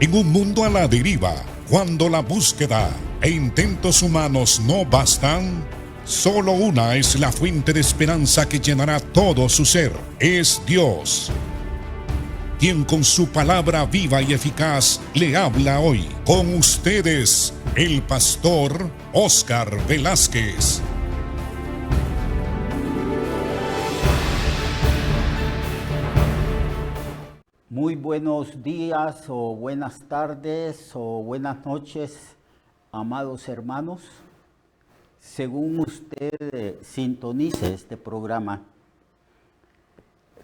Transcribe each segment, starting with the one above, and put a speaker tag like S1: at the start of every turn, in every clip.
S1: En un mundo a la deriva, cuando la búsqueda e intentos humanos no bastan, solo una es la fuente de esperanza que llenará todo su ser. Es Dios, quien con su palabra viva y eficaz le habla hoy. Con ustedes, el pastor Óscar Velázquez.
S2: Muy buenos días o buenas tardes o buenas noches, amados hermanos. Según usted sintonice este programa,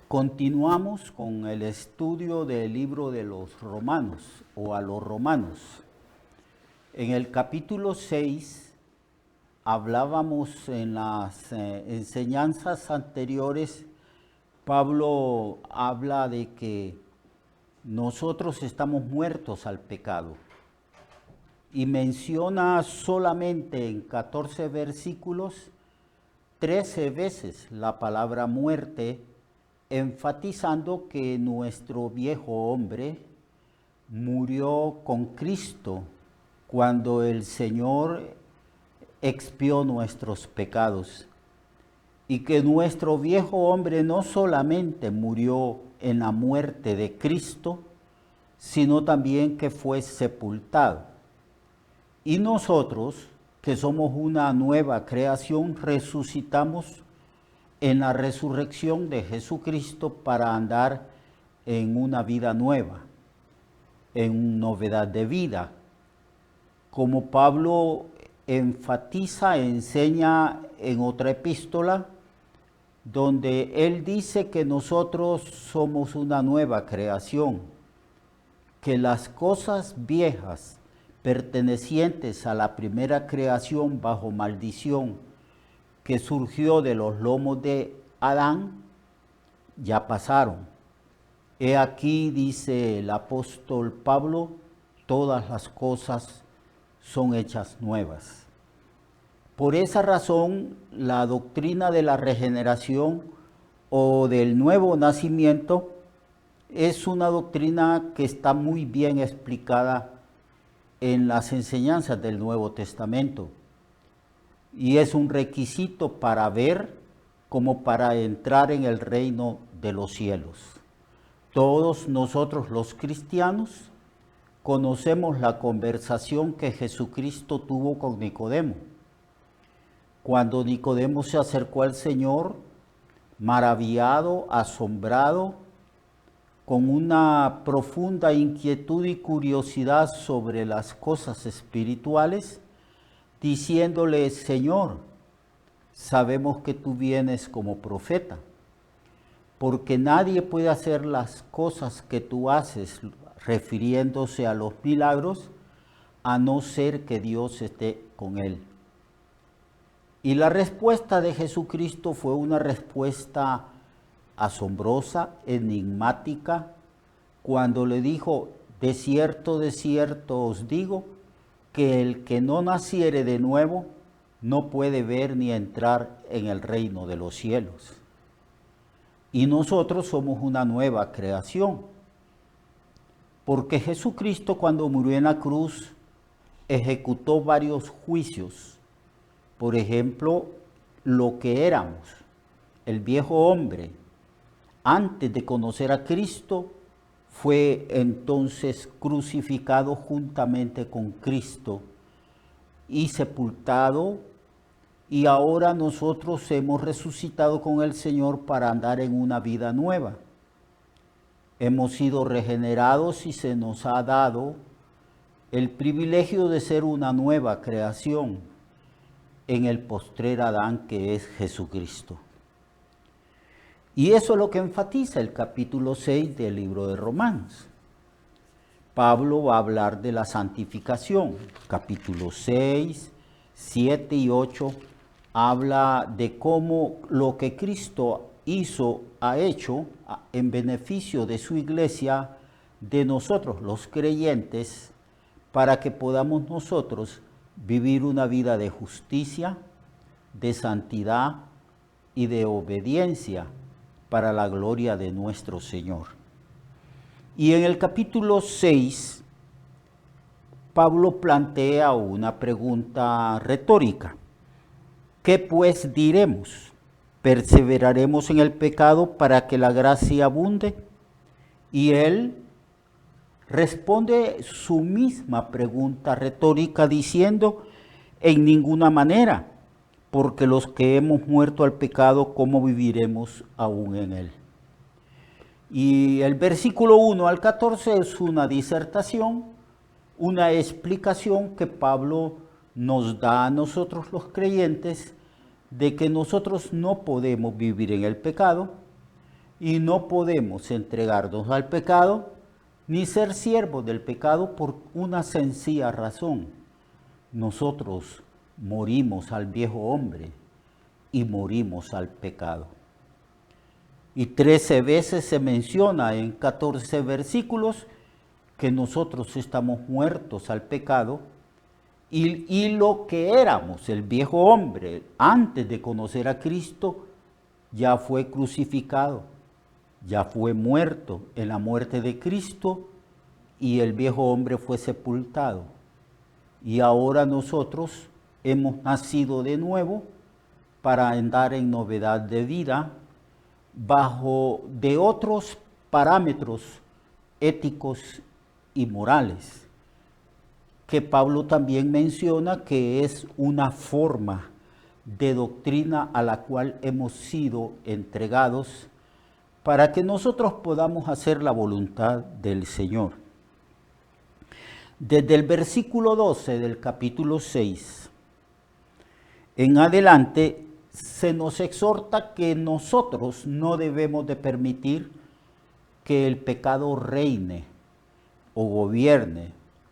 S2: continuamos con el estudio del libro de los Romanos o a los Romanos. En el capítulo 6 hablábamos en las enseñanzas anteriores. Pablo habla de que nosotros estamos muertos al pecado y menciona solamente en 14 versículos 13 veces la palabra muerte, enfatizando que nuestro viejo hombre murió con Cristo cuando el Señor expió nuestros pecados, y que nuestro viejo hombre no solamente murió en la muerte de Cristo, sino también que fue sepultado. Y nosotros, que somos una nueva creación, resucitamos en la resurrección de Jesucristo para andar en una vida nueva, en novedad de vida. Como Pablo enfatiza, enseña en otra epístola, donde él dice que nosotros somos una nueva creación, que las cosas viejas pertenecientes a la primera creación bajo maldición que surgió de los lomos de Adán, ya pasaron. He aquí, dice el apóstol Pablo, todas las cosas son hechas nuevas. Por esa razón, la doctrina de la regeneración o del nuevo nacimiento es una doctrina que está muy bien explicada en las enseñanzas del Nuevo Testamento. Y es un requisito para ver como para entrar en el reino de los cielos. Todos nosotros los cristianos conocemos la conversación que Jesucristo tuvo con Nicodemo. Cuando Nicodemo se acercó al Señor, maravillado, asombrado, con una profunda inquietud y curiosidad sobre las cosas espirituales, diciéndole: Señor, sabemos que tú vienes como profeta, porque nadie puede hacer las cosas que tú haces, refiriéndose a los milagros, a no ser que Dios esté con él. Y la respuesta de Jesucristo fue una respuesta asombrosa, enigmática, cuando le dijo: de cierto os digo, que el que no naciere de nuevo no puede ver ni entrar en el reino de los cielos. Y nosotros somos una nueva creación, porque Jesucristo, cuando murió en la cruz, ejecutó varios juicios. Por ejemplo, lo que éramos, el viejo hombre, antes de conocer a Cristo, fue entonces crucificado juntamente con Cristo y sepultado, y ahora nosotros hemos resucitado con el Señor para andar en una vida nueva. Hemos sido regenerados y se nos ha dado el privilegio de ser una nueva creación en el postrer Adán, que es Jesucristo. Y eso es lo que enfatiza el capítulo 6 del libro de Romanos. Pablo va a hablar de la santificación. Capítulo 6, 7 y 8 habla de cómo lo que Cristo ha hecho en beneficio de su iglesia, de nosotros los creyentes, para que podamos nosotros vivir una vida de justicia, de santidad y de obediencia para la gloria de nuestro Señor. Y en el capítulo 6 Pablo plantea una pregunta retórica. ¿Qué pues diremos? ¿Perseveraremos en el pecado para que la gracia abunde? Y él responde su misma pregunta retórica diciendo, en ninguna manera, porque los que hemos muerto al pecado, ¿cómo viviremos aún en él? Y el versículo 1 al 14 es una disertación, una explicación que Pablo nos da a nosotros los creyentes de que nosotros no podemos vivir en el pecado y no podemos entregarnos al pecado ni ser siervos del pecado por una sencilla razón. Nosotros morimos al viejo hombre y morimos al pecado. Y 13 veces se menciona en 14 versículos que nosotros estamos muertos al pecado y lo que éramos, el viejo hombre, antes de conocer a Cristo, ya fue crucificado, ya fue muerto en la muerte de Cristo y el viejo hombre fue sepultado. Y ahora nosotros hemos nacido de nuevo para andar en novedad de vida bajo de otros parámetros éticos y morales, que Pablo también menciona que es una forma de doctrina a la cual hemos sido entregados para que nosotros podamos hacer la voluntad del Señor. Desde el versículo 12 del capítulo 6 en adelante se nos exhorta que nosotros no debemos de permitir que el pecado reine o gobierne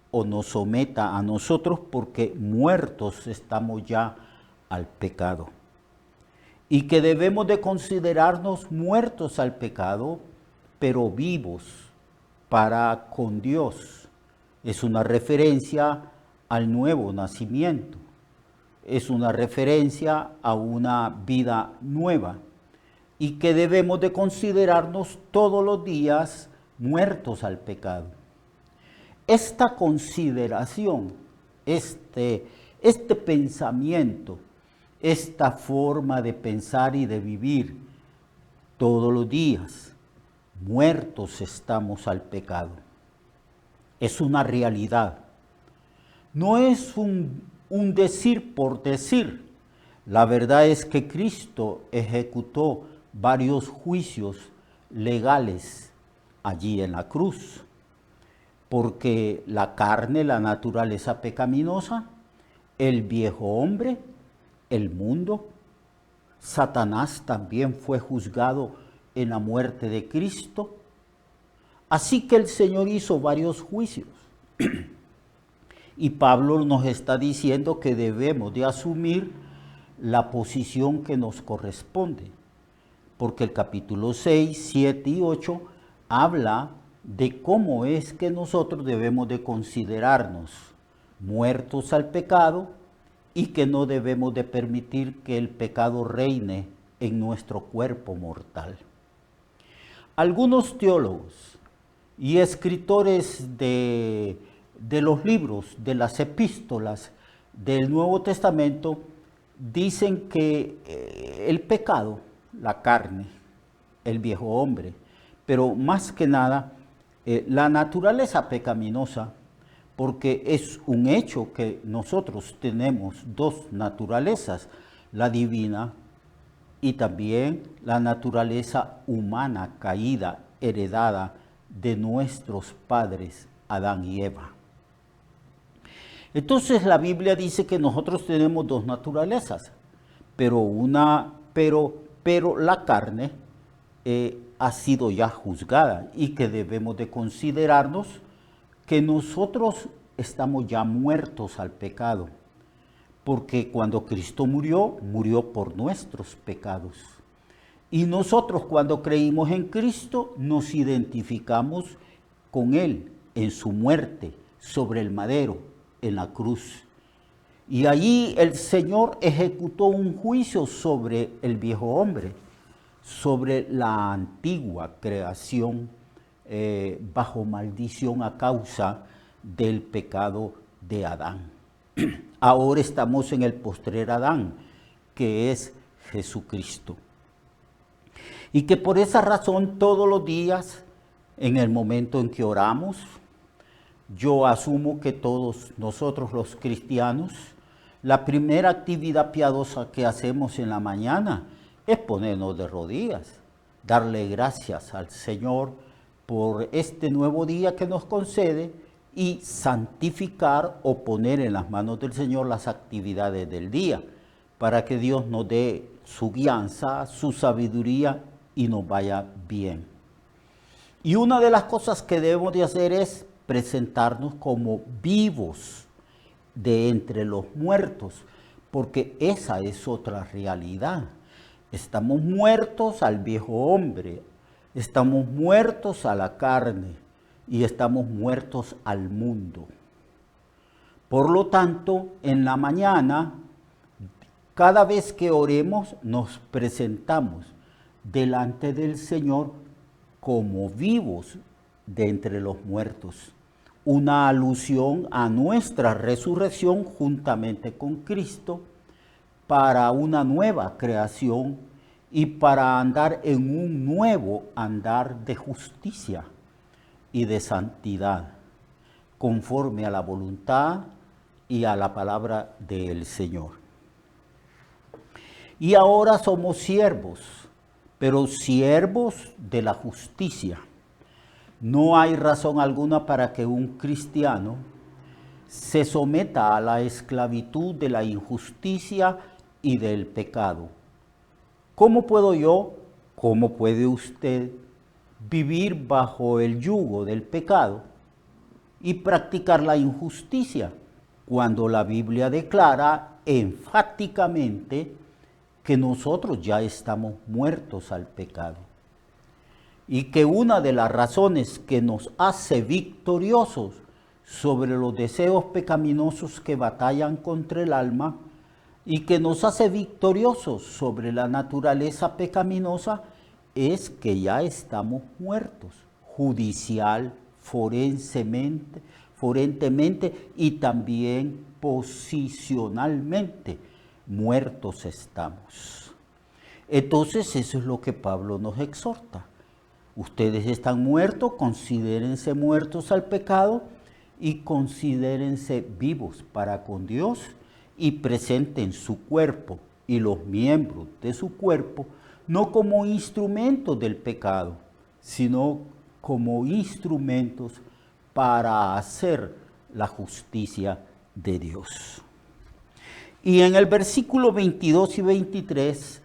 S2: o nos someta a nosotros, porque muertos estamos ya al pecado. Y que debemos de considerarnos muertos al pecado, pero vivos para con Dios. Es una referencia al nuevo nacimiento. Es una referencia a una vida nueva. Y que debemos de considerarnos todos los días muertos al pecado. Esta consideración, este pensamiento, esta forma de pensar y de vivir todos los días, muertos estamos al pecado. Es una realidad. No es un decir por decir. La verdad es que Cristo ejecutó varios juicios legales allí en la cruz. Porque la carne, la naturaleza pecaminosa, el viejo hombre, el mundo, Satanás también fue juzgado en la muerte de Cristo. Así que el Señor hizo varios juicios. Y Pablo nos está diciendo que debemos de asumir la posición que nos corresponde. Porque el capítulo 6, 7 y 8 habla de cómo es que nosotros debemos de considerarnos muertos al pecado y que no debemos de permitir que el pecado reine en nuestro cuerpo mortal. Algunos teólogos y escritores de los libros, de las epístolas del Nuevo Testamento, dicen que el pecado, la carne, el viejo hombre, pero más que nada, la naturaleza pecaminosa, porque es un hecho que nosotros tenemos dos naturalezas, la divina y también la naturaleza humana caída, heredada de nuestros padres Adán y Eva. Entonces la Biblia dice que nosotros tenemos dos naturalezas, pero la carne ha sido ya juzgada y que debemos de considerarnos que nosotros estamos ya muertos al pecado, porque cuando Cristo murió, murió por nuestros pecados. Y nosotros cuando creímos en Cristo, nos identificamos con Él en su muerte sobre el madero, en la cruz. Y allí el Señor ejecutó un juicio sobre el viejo hombre, sobre la antigua creación bajo maldición a causa del pecado de Adán. Ahora estamos en el postrer Adán, que es Jesucristo. Y que por esa razón todos los días, en el momento en que oramos, yo asumo que todos nosotros los cristianos, la primera actividad piadosa que hacemos en la mañana es ponernos de rodillas, darle gracias al Señor por este nuevo día que nos concede y santificar o poner en las manos del Señor las actividades del día, para que Dios nos dé su guianza, su sabiduría y nos vaya bien. Y una de las cosas que debemos de hacer es presentarnos como vivos de entre los muertos, porque esa es otra realidad. Estamos muertos al viejo hombre, estamos muertos a la carne y estamos muertos al mundo. Por lo tanto, en la mañana, cada vez que oremos, nos presentamos delante del Señor como vivos de entre los muertos. Una alusión a nuestra resurrección juntamente con Cristo para una nueva creación y para andar en un nuevo andar de justicia y de santidad, conforme a la voluntad y a la palabra del Señor. Y ahora somos siervos, pero siervos de la justicia. No hay razón alguna para que un cristiano se someta a la esclavitud de la injusticia y del pecado. ¿Cómo puedo yo, cómo puede usted vivir bajo el yugo del pecado y practicar la injusticia cuando la Biblia declara enfáticamente que nosotros ya estamos muertos al pecado? Y que una de las razones que nos hace victoriosos sobre los deseos pecaminosos que batallan contra el alma y que nos hace victoriosos sobre la naturaleza pecaminosa es que ya estamos muertos, judicial, forentemente y también posicionalmente muertos estamos. Entonces eso es lo que Pablo nos exhorta. Ustedes están muertos, considérense muertos al pecado y considérense vivos para con Dios y presenten su cuerpo y los miembros de su cuerpo no como instrumentos del pecado, sino como instrumentos para hacer la justicia de Dios. Y en el versículo 22 y 23,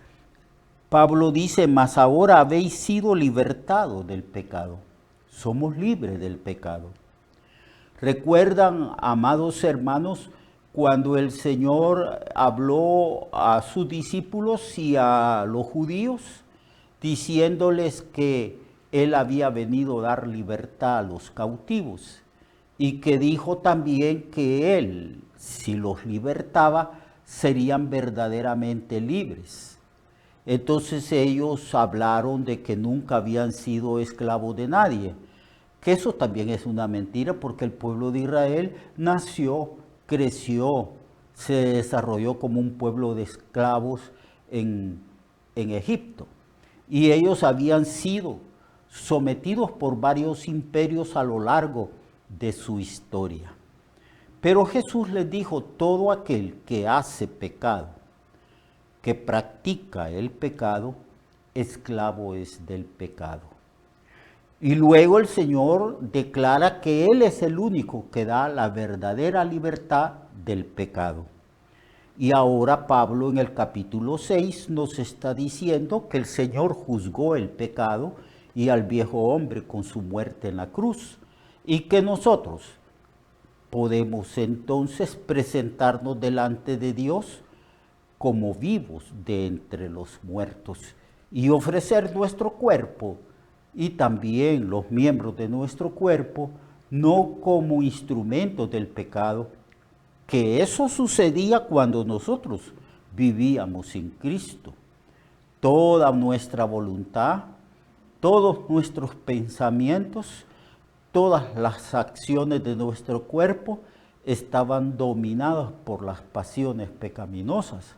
S2: Pablo dice, mas ahora habéis sido libertados del pecado. Somos libres del pecado. ¿Recuerdan, amados hermanos, cuando el Señor habló a sus discípulos y a los judíos, diciéndoles que Él había venido a dar libertad a los cautivos? Y que dijo también que Él, si los libertaba, serían verdaderamente libres. Entonces ellos hablaron de que nunca habían sido esclavos de nadie, que eso también es una mentira porque el pueblo de Israel nació, creció, se desarrolló como un pueblo de esclavos en Egipto. Y ellos habían sido sometidos por varios imperios a lo largo de su historia. Pero Jesús les dijo, todo aquel que hace pecado, que practica el pecado, esclavo es del pecado. Y luego el Señor declara que Él es el único que da la verdadera libertad del pecado. Y ahora Pablo en el capítulo 6 nos está diciendo que el Señor juzgó el pecado y al viejo hombre con su muerte en la cruz, y que nosotros podemos entonces presentarnos delante de Dios como vivos de entre los muertos y ofrecer nuestro cuerpo y también los miembros de nuestro cuerpo no como instrumentos del pecado, que eso sucedía cuando nosotros vivíamos sin Cristo. Toda nuestra voluntad, todos nuestros pensamientos, todas las acciones de nuestro cuerpo estaban dominadas por las pasiones pecaminosas,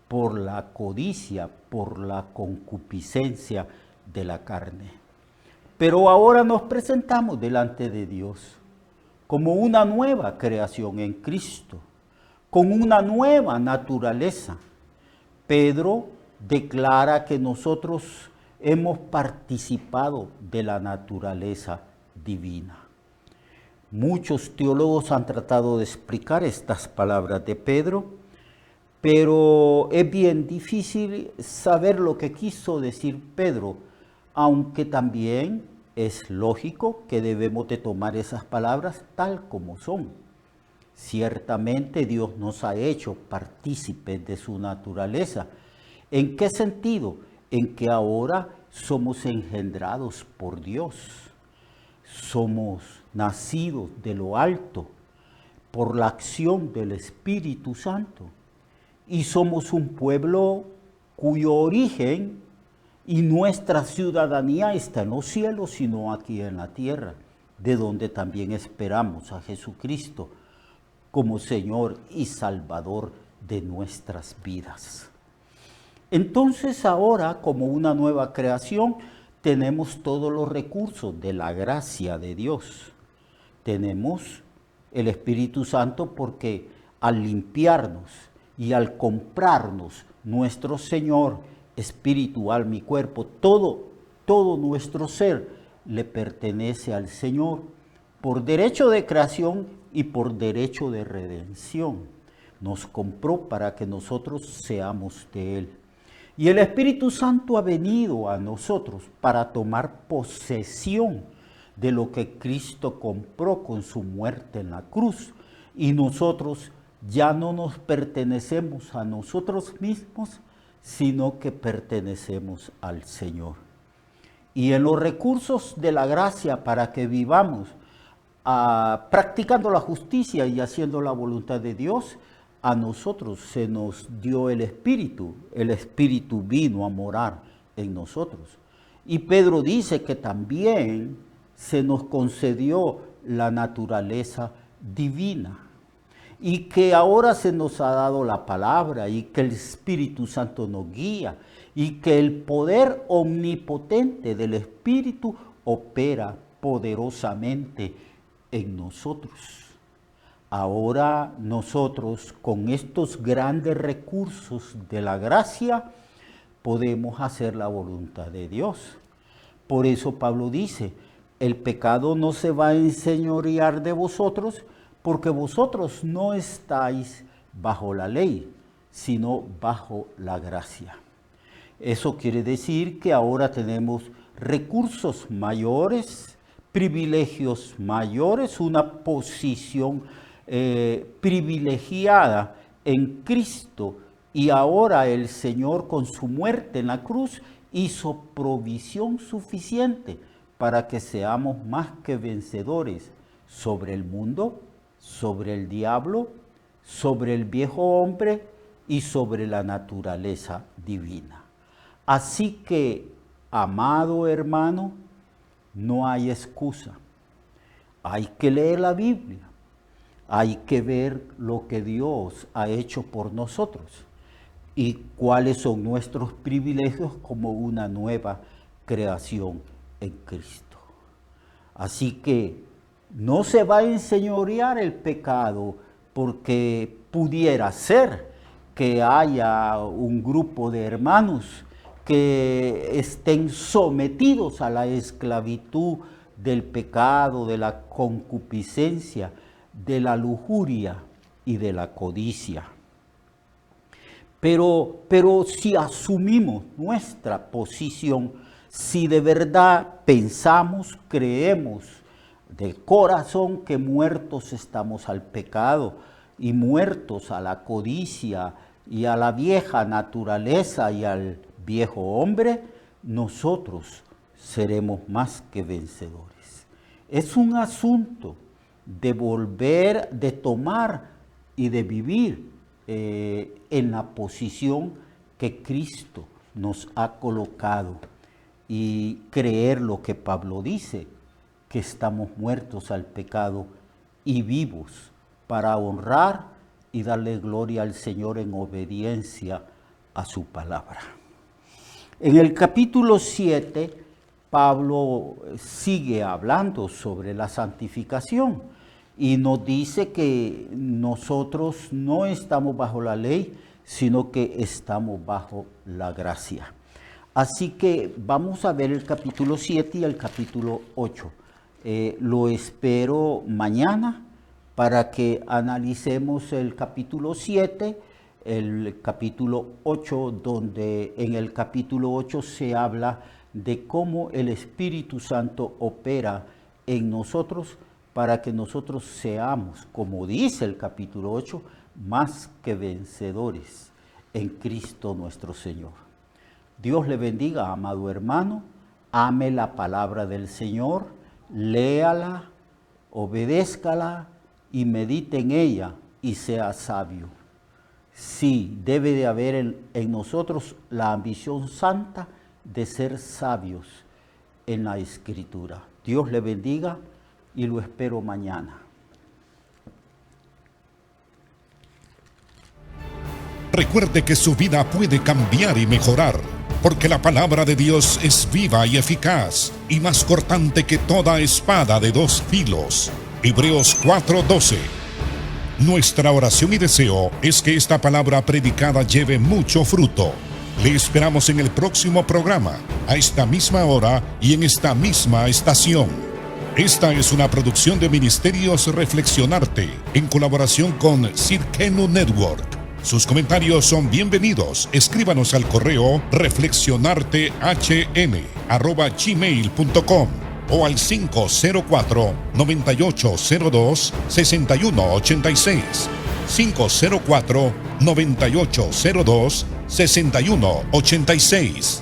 S2: por la codicia, por la concupiscencia de la carne. Pero ahora nos presentamos delante de Dios como una nueva creación en Cristo, con una nueva naturaleza. Pedro declara que nosotros hemos participado de la naturaleza divina. Muchos teólogos han tratado de explicar estas palabras de Pedro, pero es bien difícil saber lo que quiso decir Pedro, aunque también es lógico que debemos de tomar esas palabras tal como son. Ciertamente Dios nos ha hecho partícipes de su naturaleza. ¿En qué sentido? En que ahora somos engendrados por Dios. Somos nacidos de lo alto por la acción del Espíritu Santo. Y somos un pueblo cuyo origen y nuestra ciudadanía está en los cielos, sino aquí en la tierra, de donde también esperamos a Jesucristo como Señor y Salvador de nuestras vidas. Entonces ahora, como una nueva creación, tenemos todos los recursos de la gracia de Dios. Tenemos el Espíritu Santo porque al limpiarnos y al comprarnos nuestro Señor espiritual, mi cuerpo, todo nuestro ser le pertenece al Señor por derecho de creación y por derecho de redención. Nos compró para que nosotros seamos de Él. Y el Espíritu Santo ha venido a nosotros para tomar posesión de lo que Cristo compró con su muerte en la cruz. Y nosotros ya no nos pertenecemos a nosotros mismos, sino que pertenecemos al Señor. Y en los recursos de la gracia para que vivamos practicando la justicia y haciendo la voluntad de Dios, a nosotros se nos dio el Espíritu vino a morar en nosotros. Y Pedro dice que también se nos concedió la naturaleza divina y que ahora se nos ha dado la palabra y que el Espíritu Santo nos guía y que el poder omnipotente del Espíritu opera poderosamente en nosotros. Ahora nosotros con estos grandes recursos de la gracia podemos hacer la voluntad de Dios. Por eso Pablo dice, el pecado no se va a enseñorear de vosotros porque vosotros no estáis bajo la ley, sino bajo la gracia. Eso quiere decir que ahora tenemos recursos mayores, privilegios mayores, una posición privilegiada en Cristo, y ahora el Señor con su muerte en la cruz hizo provisión suficiente para que seamos más que vencedores sobre el mundo, sobre el diablo, sobre el viejo hombre y sobre la naturaleza divina. Así que, amado hermano, no hay excusa. Hay que leer la Biblia. Hay que ver lo que Dios ha hecho por nosotros y cuáles son nuestros privilegios como una nueva creación en Cristo. Así que no se va a enseñorear el pecado porque pudiera ser que haya un grupo de hermanos que estén sometidos a la esclavitud del pecado, de la concupiscencia, de la lujuria y de la codicia. Pero si asumimos nuestra posición, si de verdad pensamos, creemos de corazón que muertos estamos al pecado y muertos a la codicia y a la vieja naturaleza y al viejo hombre, nosotros seremos más que vencedores. Es un asunto de volver, de tomar y de vivir en la posición que Cristo nos ha colocado y creer lo que Pablo dice, que estamos muertos al pecado y vivos para honrar y darle gloria al Señor en obediencia a su palabra. En el capítulo 7, Pablo sigue hablando sobre la santificación y nos dice que nosotros no estamos bajo la ley, sino que estamos bajo la gracia. Así que vamos a ver el capítulo 7 y el capítulo 8. Lo espero mañana para que analicemos el capítulo 7, el capítulo 8, donde en el capítulo 8 se habla de cómo el Espíritu Santo opera en nosotros para que nosotros seamos, como dice el capítulo 8, más que vencedores en Cristo nuestro Señor. Dios le bendiga, amado hermano, ame la palabra del Señor, léala, obedézcala y medite en ella y sea sabio. Sí, debe de haber en nosotros la ambición santa de ser sabios en la Escritura. Dios le bendiga y lo espero mañana.
S1: Recuerde que su vida puede cambiar y mejorar, porque la palabra de Dios es viva y eficaz, y más cortante que toda espada de dos filos. Hebreos 4:12. Nuestra oración y deseo es que esta palabra predicada lleve mucho fruto. Le esperamos en el próximo programa, a esta misma hora y en esta misma estación. Esta es una producción de Ministerios Reflexionarte, en colaboración con Cirkenu Network. Sus comentarios son bienvenidos. Escríbanos al correo reflexionartehn@gmail.com o al 504-9802-6186. 504-9802-6186.